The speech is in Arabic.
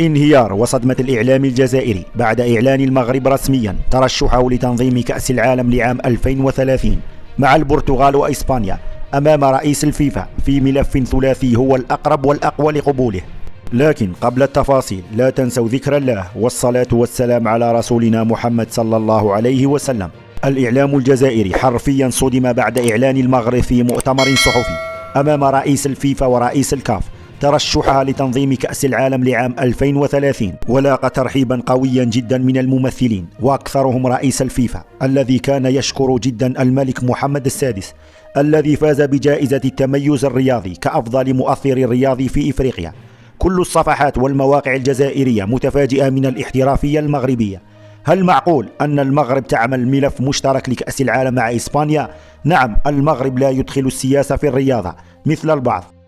انهيار وصدمة الإعلام الجزائري بعد إعلان المغرب رسميا ترشحه لتنظيم كأس العالم لعام 2030 مع البرتغال وإسبانيا أمام رئيس الفيفا في ملف ثلاثي هو الأقرب والأقوى لقبوله. لكن قبل التفاصيل لا تنسوا ذكر الله والصلاة والسلام على رسولنا محمد صلى الله عليه وسلم. الإعلام الجزائري حرفيا صدم بعد إعلان المغرب في مؤتمر صحفي أمام رئيس الفيفا ورئيس الكاف ترشحها لتنظيم كأس العالم لعام 2030، ولاقى ترحيبا قويا جدا من الممثلين وأكثرهم رئيس الفيفا الذي كان يشكر جدا الملك محمد السادس الذي فاز بجائزة التميز الرياضي كأفضل مؤثر رياضي في إفريقيا. كل الصفحات والمواقع الجزائرية متفاجئة من الاحترافية المغربية. هل معقول أن المغرب تعمل ملف مشترك لكأس العالم مع إسبانيا؟ نعم، المغرب لا يدخل السياسة في الرياضة مثل البعض.